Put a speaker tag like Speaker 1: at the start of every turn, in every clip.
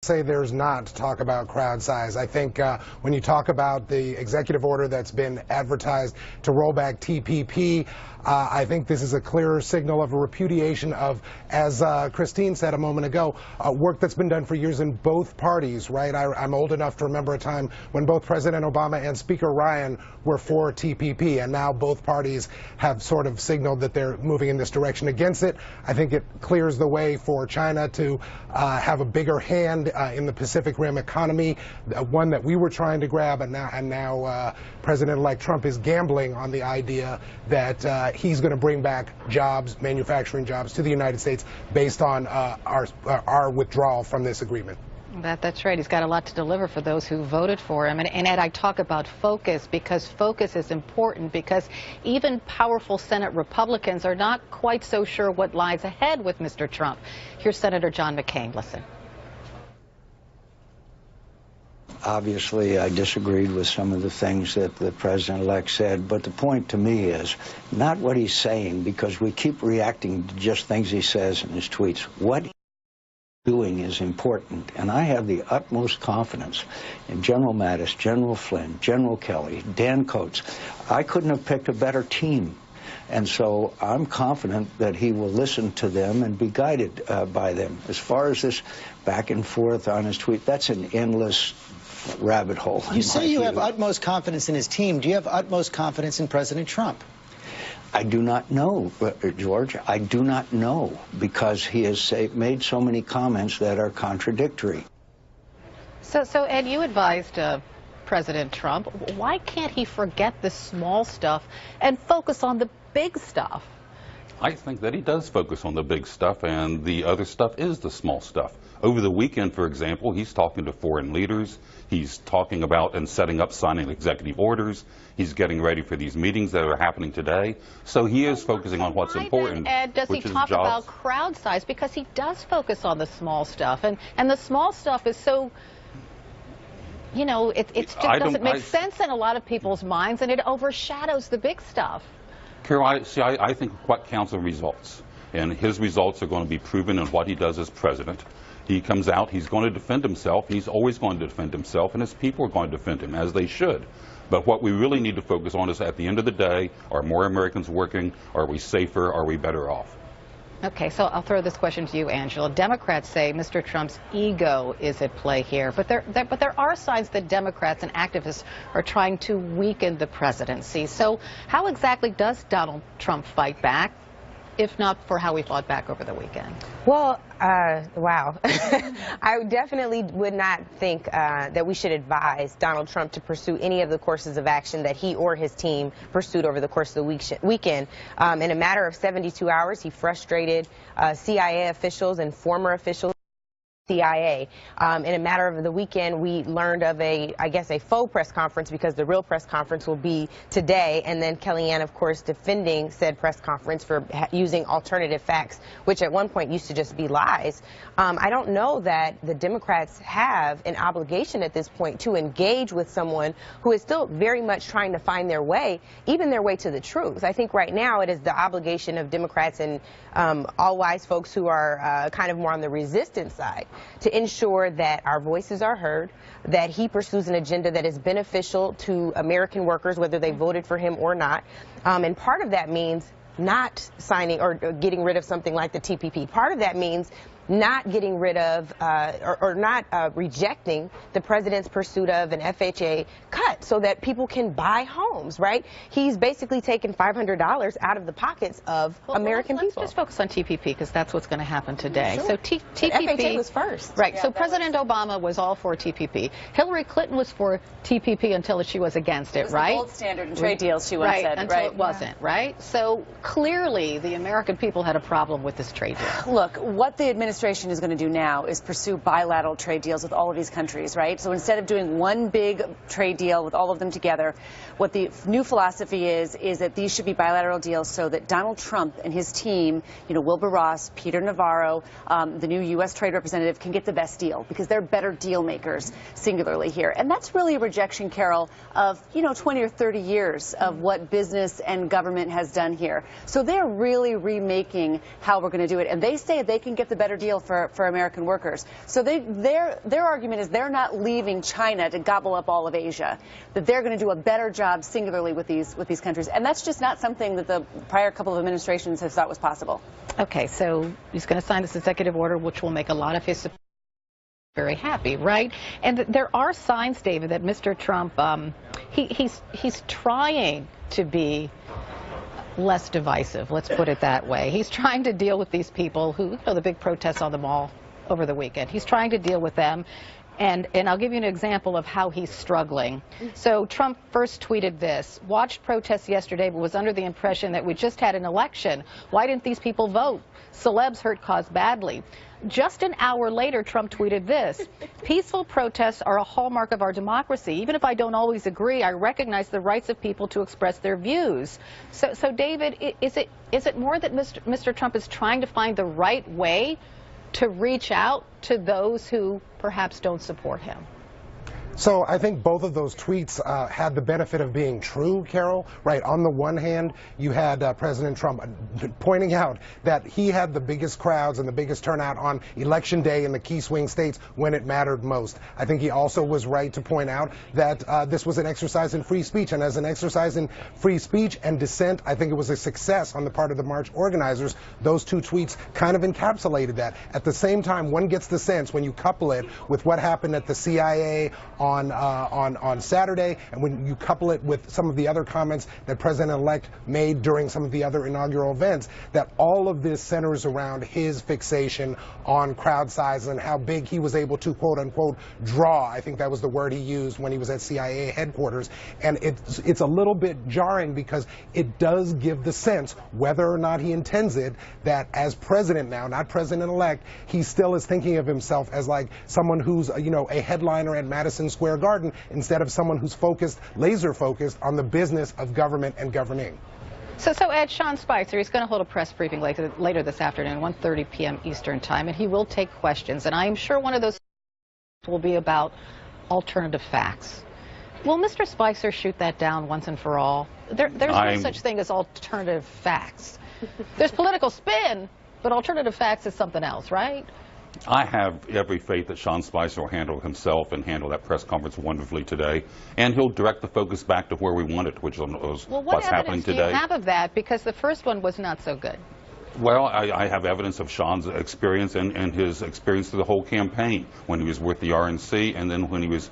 Speaker 1: Say there's not to talk about crowd size. I think when you talk about the executive order that's been advertised to roll back TPP, I think this is a clearer signal of a repudiation of, as Christine said a moment ago, work that's been done for years in both parties, right? I'm old enough to remember a time when both President Obama and Speaker Ryan were for TPP, and now both parties have sort of signaled that they're moving in this direction against it. I think it clears the way for China to have a bigger hand in the Pacific Rim economy, one that we were trying to grab, and now President-elect Trump is gambling on the idea that he's going to bring back jobs, manufacturing jobs, to the United States based on our withdrawal from this agreement.
Speaker 2: That's right. He's got a lot to deliver for those who voted for him. And Ed, I talk about focus because focus is important, because even powerful Senate Republicans are not quite so sure what lies ahead with Mr. Trump. Here's Senator John McCain. Listen.
Speaker 3: Obviously, I disagreed with some of the things that the president-elect said, but the point to me is not what he's saying, because we keep reacting to just things he says in his tweets. What he's doing is important, and I have the utmost confidence in General Mattis, General Flynn, General Kelly, Dan Coats. I couldn't have picked a better team. And so I'm confident that he will listen to them and be guided by them. As far as this back and forth on his tweet, that's an endless rabbit hole.
Speaker 4: You say you have utmost confidence in his team. Do you have utmost confidence in President Trump?
Speaker 3: I do not know, George. I do not know, because he has made so many comments that are contradictory.
Speaker 2: So Ed, you advised President Trump. Why can't he forget the small stuff and focus on the big stuff?
Speaker 5: I think that he does focus on the big stuff, and the other stuff is the small stuff. Over the weekend, for example, he's talking to foreign leaders. He's talking about and setting up signing executive orders. He's getting ready for these meetings that are happening today. So he is focusing on what's important.
Speaker 2: Then, Ed, does he talk about crowd size? Because he does focus on the small stuff, and the small stuff is so, you know, it just doesn't make sense in a lot of people's minds, and it overshadows the big stuff.
Speaker 5: Carol, I think what counts are results, and his results are going to be proven in what he does as president. He comes out, he's going to defend himself, he's always going to defend himself, and his people are going to defend him, as they should. But what we really need to focus on is, at the end of the day, are more Americans working? Are we safer? Are we better off?
Speaker 2: Okay, so I'll throw this question to you, Angela. Democrats say Mr. Trump's ego is at play here, but there are signs that Democrats and activists are trying to weaken the presidency. So how exactly does Donald Trump fight back, if not for how he fought back over the weekend?
Speaker 6: Well, wow. I definitely would not think that we should advise Donald Trump to pursue any of the courses of action that he or his team pursued over the course of the weekend. In a matter of 72 hours, he frustrated CIA officials and former officials. CIA. In a matter of the weekend, we learned of I guess a faux press conference, because the real press conference will be today, and then Kellyanne, of course, defending said press conference for using alternative facts, which at one point used to just be lies. I don't know that the Democrats have an obligation at this point to engage with someone who is still very much trying to find their way, even their way to the truth. I think right now it is the obligation of Democrats and all wise folks who are kind of more on the resistance side to ensure that our voices are heard, that he pursues an agenda that is beneficial to American workers, whether they voted for him or not. And part of that means not signing or getting rid of something like the TPP. Part of that means not getting rid of or not rejecting the president's pursuit of an FHA cut so that people can buy homes, right? He's basically taken $500 out of the pockets of American people.
Speaker 2: Let's just focus on TPP, because that's what's going to happen today.
Speaker 6: Sure.
Speaker 2: So TPP
Speaker 6: FHA was first.
Speaker 2: Right. Yeah, so President Obama was all for TPP. Hillary Clinton was for TPP until she was against it, right?
Speaker 7: The gold standard in trade deals, she once said.
Speaker 2: Until it wasn't, right? So clearly the American people had a problem with this trade deal.
Speaker 7: Look, what the administration is going to do now is pursue bilateral trade deals with all of these countries, right? So instead of doing one big trade deal with with all of them together. What the new philosophy is that these should be bilateral deals so that Donald Trump and his team, Wilbur Ross, Peter Navarro, the new U.S. Trade Representative, can get the best deal because they're better deal makers singularly here. And that's really a rejection, Carol, of, 20 or 30 years of what business and government has done here. So they're really remaking how we're going to do it. And they say they can get the better deal for American workers. So their argument is they're not leaving China to gobble up all of Asia, that they're going to do a better job singularly with these countries. And that's just not something that the prior couple of administrations have thought was possible.
Speaker 2: Okay, so he's going to sign this executive order, which will make a lot of his supporters very happy, right? And there are signs, David, that Mr. Trump, he's trying to be less divisive, let's put it that way. He's trying to deal with these people who, the big protests on the mall over the weekend. He's trying to deal with them. And I'll give you an example of how he's struggling. So Trump first tweeted this: watched protests yesterday, but was under the impression that we just had an election. Why didn't these people vote? Celebs hurt cause badly. Just an hour later, Trump tweeted this: peaceful protests are a hallmark of our democracy. Even if I don't always agree, I recognize the rights of people to express their views. So David, is it more that Mr. Trump is trying to find the right way to reach out to those who perhaps don't support him?
Speaker 1: So I think both of those tweets had the benefit of being true, Carol. Right, on the one hand, you had President Trump pointing out that he had the biggest crowds and the biggest turnout on Election Day in the key swing states when it mattered most. I think he also was right to point out that this was an exercise in free speech, and as an exercise in free speech and dissent, I think it was a success on the part of the march organizers. Those two tweets kind of encapsulated that. At the same time, one gets the sense when you couple it with what happened at the CIA on Saturday, and when you couple it with some of the other comments that President-elect made during some of the other inaugural events, that all of this centers around his fixation on crowd size and how big he was able to, quote unquote, draw. I think that was the word he used when he was at CIA headquarters. And it's a little bit jarring because it does give the sense, whether or not he intends it, that as president now, not president-elect, he still is thinking of himself as like someone who's, a headliner at Madison Square Garden instead of someone who's laser focused on the business of government and governing.
Speaker 2: So Ed, Sean Spicer, he's going to hold a press briefing later this afternoon, 1:30 p.m. Eastern time, and he will take questions. And I am sure one of those will be about alternative facts. Will Mr. Spicer shoot that down once and for all? There's no such thing as alternative facts. There's political spin, but alternative facts is something else, right?
Speaker 5: I have every faith that Sean Spicer will handle himself and handle that press conference wonderfully today, and he'll direct the focus back to where we want it, which is what's happening today.
Speaker 2: What evidence do you have of that? Because the first one was not so good.
Speaker 5: Well, I have evidence of Sean's experience and his experience through the whole campaign when he was with the RNC and then when he was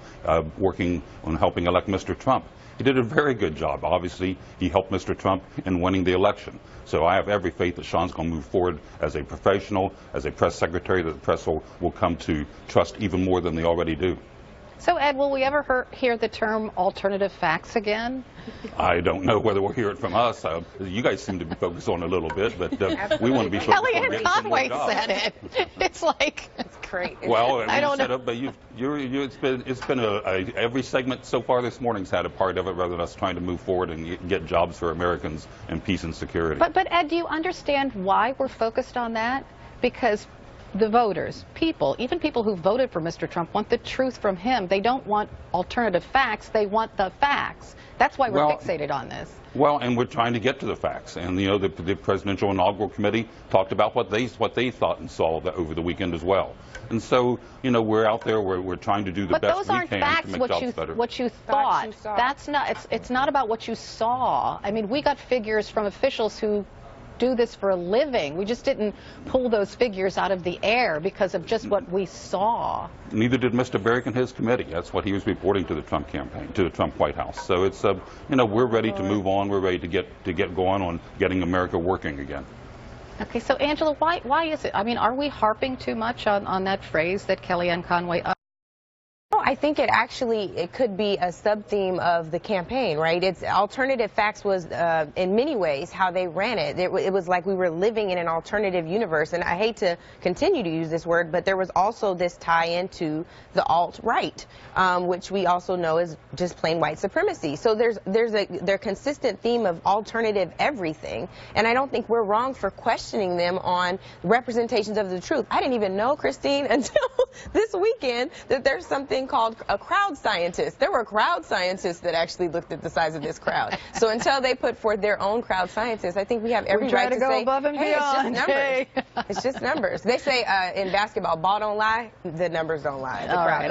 Speaker 5: working on helping elect Mr. Trump. He did a very good job. Obviously, he helped Mr. Trump in winning the election. So I have every faith that Sean's going to move forward as a professional, as a press secretary, that the press will come to trust even more than they already do.
Speaker 2: So, Ed, will we ever hear the term alternative facts again?
Speaker 5: I don't know whether we'll hear it from us. You guys seem to be focused on it a little bit, but we want to be focused on
Speaker 2: Kellyanne Conway said it. It's like,
Speaker 6: it's great.
Speaker 5: Well,
Speaker 2: I don't know.
Speaker 5: But it's been every segment so far this morning's had a part of it, rather than us trying to move forward and get jobs for Americans and peace and security.
Speaker 2: But Ed, do you understand why we're focused on that? Because the voters, even people who voted for Mr. Trump, want the truth from him. They don't want alternative facts. They want the facts. That's why we're fixated on this.
Speaker 5: Well, and we're trying to get to the facts. And, the Presidential Inaugural Committee talked about what they thought and saw over the weekend as well. And so, we're out there, we're trying to do the best we can to make jobs better.
Speaker 2: What you thought. That's not, it's not about what you saw. I mean, we got figures from officials who do this for a living. We just didn't pull those figures out of the air because of just what we saw.
Speaker 5: Neither did Mr. Barrick and his committee. That's what he was reporting to the Trump campaign, to the Trump White House. So it's, we're ready to move on. We're ready to get going on getting America working again.
Speaker 2: Okay, so Angela, why is it? I mean, are we harping too much on that phrase that Kellyanne Conway?
Speaker 6: No, I think it could be a sub-theme of the campaign, right? It's alternative facts was in many ways how they ran it. It was like we were living in an alternative universe, and I hate to continue to use this word, but there was also this tie into the alt-right, which we also know is just plain white supremacy. So there's a consistent theme of alternative everything, and I don't think we're wrong for questioning them on representations of the truth. I didn't even know, Christine, until this weekend that there's something called a crowd scientist. There were crowd scientists that actually looked at the size of this crowd. So until they put forth their own crowd scientists, I think we have every right to
Speaker 2: go
Speaker 6: say,
Speaker 2: above and
Speaker 6: hey,
Speaker 2: beyond.
Speaker 6: it's just numbers. It's just numbers. They say in basketball, ball don't lie, the numbers don't lie. The crowd